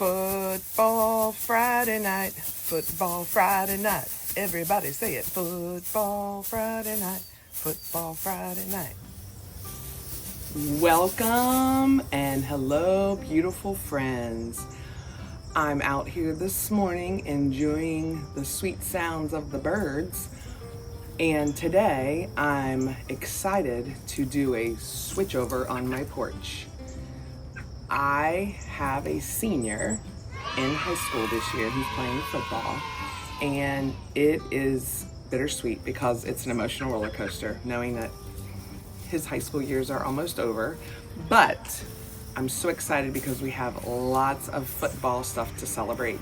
Football Friday night, football Friday night. Everybody say it. Football Friday night, football Friday night. Welcome and hello, beautiful friends. I'm out here this morning enjoying the sweet sounds of the birds. And today I'm excited to do a switchover on my porch. I have a senior in high school this year who's playing football, and it is bittersweet because it's an emotional roller coaster knowing that his high school years are almost over. But I'm so excited because we have lots of football stuff to celebrate.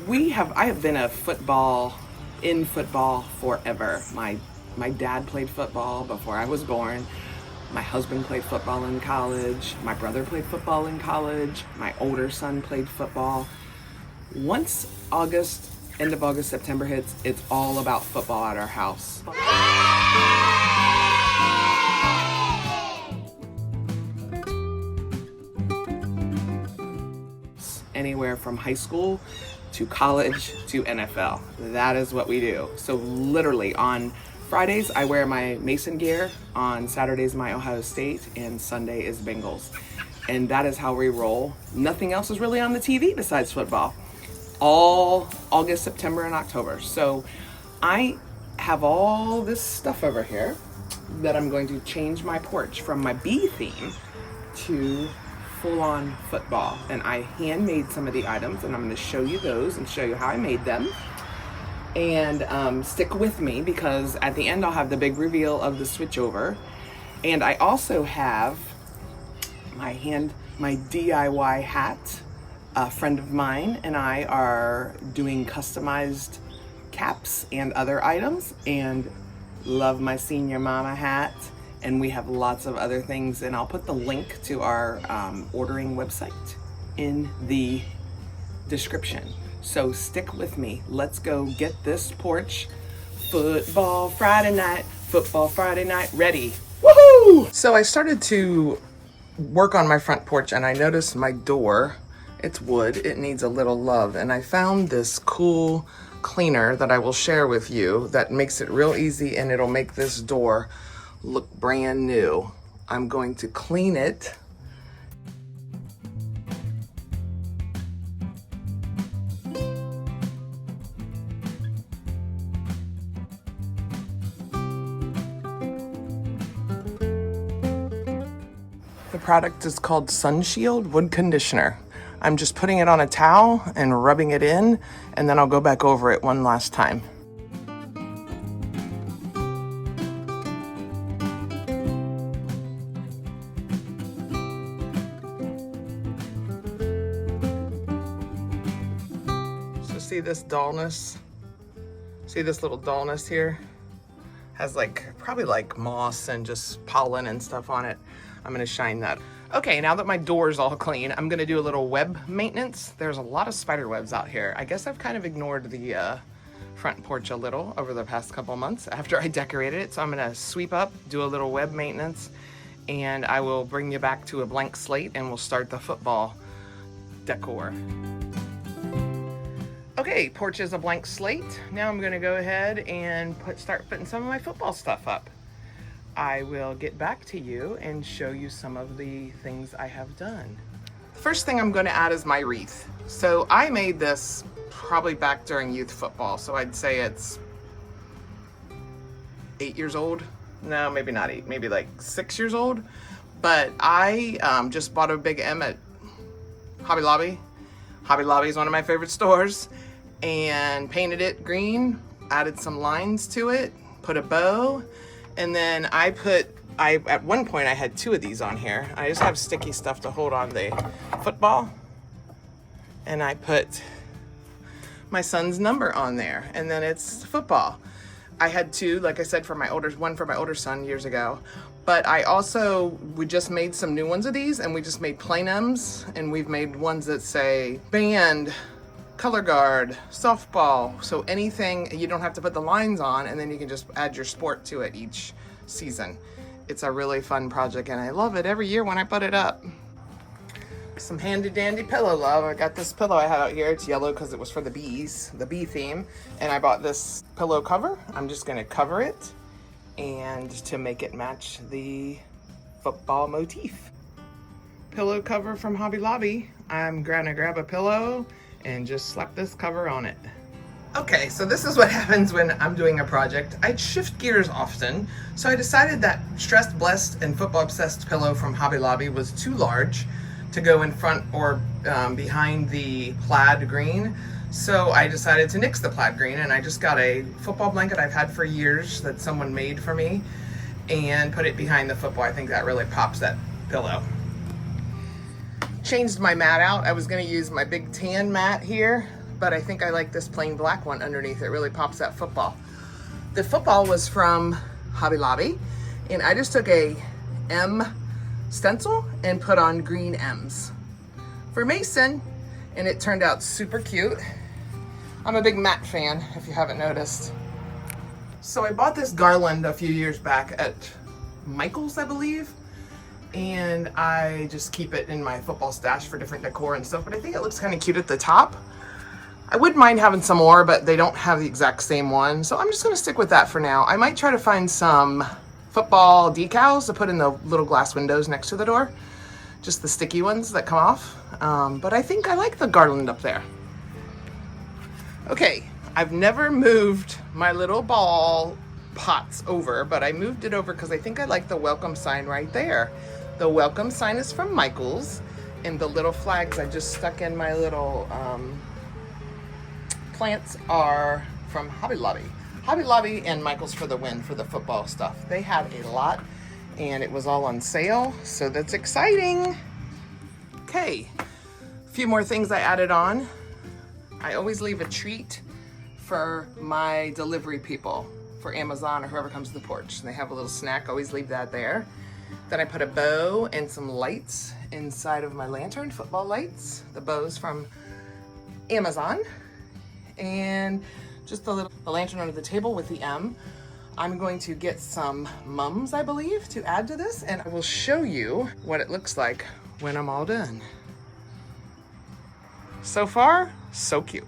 I have been in football forever. My dad played football before I was born. My husband played football in college. My brother played football in college. My older son played football. Once end of August, September hits, it's all about football at our house. Anywhere from high school to college to NFL. That is what we do. So literally on Fridays, I wear my Mason gear. On Saturdays, my Ohio State, and Sunday is Bengals. And that is how we roll. Nothing else is really on the TV besides football. All August, September, and October. So I have all this stuff over here that I'm going to change my porch from my bee theme to full-on football. And I handmade some of the items, and I'm going to show you those and show you how I made them. And stick with me because at the end I'll have the big reveal of the switchover. And I also have my DIY hat. A friend of mine and I are doing customized caps and other items, and love my senior mama hat. And we have lots of other things, and I'll put the link to our ordering website in the description. So stick with me. Let's go get this porch football Friday night ready. Woohoo! So I started to work on my front porch, and I noticed my door, it's wood, it needs a little love. And I found this cool cleaner that I will share with you that makes it real easy, and it'll make this door look brand new. I'm going to clean it. The product is called Sunshield Wood Conditioner. I'm just putting it on a towel and rubbing it in, and then I'll go back over it one last time. So see this dullness? See this little dullness here? Has probably moss and just pollen and stuff on it. I'm gonna shine that. Okay, now that my door's all clean, I'm gonna do a little web maintenance. There's a lot of spider webs out here. I guess I've kind of ignored the front porch a little over the past couple months after I decorated it. So I'm gonna sweep up, do a little web maintenance, and I will bring you back to a blank slate, and we'll start the football decor. Okay, porch is a blank slate. Now I'm gonna go ahead and start putting some of my football stuff up. I will get back to you and show you some of the things I have done. First thing I'm gonna add is my wreath. So I made this probably back during youth football. So I'd say it's 8 years old. No, maybe not 8, maybe 6 years old. But I just bought a big M at Hobby Lobby. Hobby Lobby is one of my favorite stores. And painted it green, added some lines to it, put a bow, and then at one point I had 2 of these on here. I just have sticky stuff to hold on the football, and I put my son's number on there, and then it's football. I had 2, like I said, one for my older son years ago, but we just made some new ones of these, and we just made plain M's, and we've made ones that say band, color guard, softball, so anything, you don't have to put the lines on, and then you can just add your sport to it each season. It's a really fun project, and I love it every year when I put it up. Some handy dandy pillow love. I got this pillow I had out here. It's yellow because it was for the bees, the bee theme. And I bought this pillow cover. I'm just gonna cover it and to make it match the football motif. Pillow cover from Hobby Lobby. I'm gonna grab a pillow and just slap this cover on it. Okay, so this is what happens when I'm doing a project. I shift gears often, so I decided that Stressed, Blessed, and Football Obsessed pillow from Hobby Lobby was too large to go in front or behind the plaid green. So I decided to nix the plaid green, and I just got a football blanket I've had for years that someone made for me and put it behind the football. I think that really pops that pillow. Changed my mat out. I was gonna use my big tan mat here, but I think I like this plain black one underneath. It really pops that football. The football was from Hobby Lobby, and I just took a M stencil and put on green M's for Mason, and it turned out super cute. I'm a big mat fan, if you haven't noticed. So I bought this garland a few years back at Michael's, I believe, and I just keep it in my football stash for different decor and stuff, but I think it looks kind of cute at the top. I wouldn't mind having some more, but they don't have the exact same one, so I'm just gonna stick with that for now. I might try to find some football decals to put in the little glass windows next to the door, just the sticky ones that come off, but I think I like the garland up there. Okay, I've never moved my little ball pots over, but I moved it over because I think I like the welcome sign right there. The welcome sign is from Michael's, and the little flags I just stuck in my little plants are from Hobby Lobby. Hobby Lobby and Michael's for the win for the football stuff. They had a lot and it was all on sale, so that's exciting. Okay, a few more things I added on. I always leave a treat for my delivery people, for Amazon or whoever comes to the porch. They have a little snack, always leave that there. Then I put a bow and some lights inside of my lantern, football lights. The bow's from Amazon. And just the lantern under the table with the M. I'm going to get some mums, I believe, to add to this, and I will show you what it looks like when I'm all done. So far, so cute.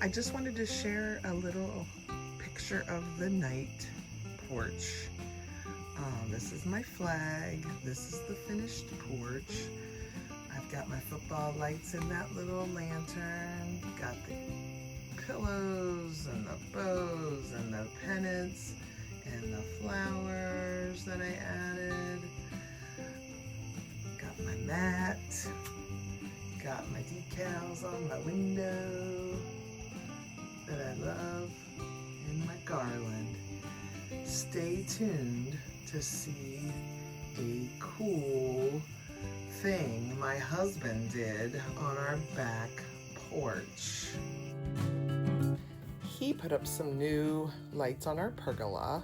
I just wanted to share a little picture of the night porch. This is my flag. This is the finished porch. I've got my football lights in that little lantern. Got the pillows and the bows and the pennants and the flowers that I added. Got my mat. Got my decals on my window that I love, and my garland. Stay tuned to see a cool thing my husband did on our back porch. He put up some new lights on our pergola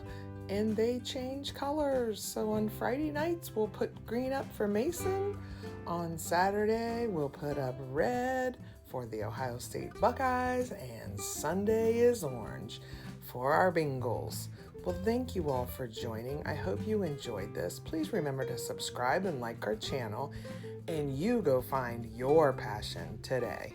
and they change colors. So on Friday nights we'll put green up for Mason. On Saturday we'll put up red for the Ohio State Buckeyes, and Sunday is orange for our Bengals. Well, thank you all for joining. I hope you enjoyed this. Please remember to subscribe and like our channel, and you go find your passion today.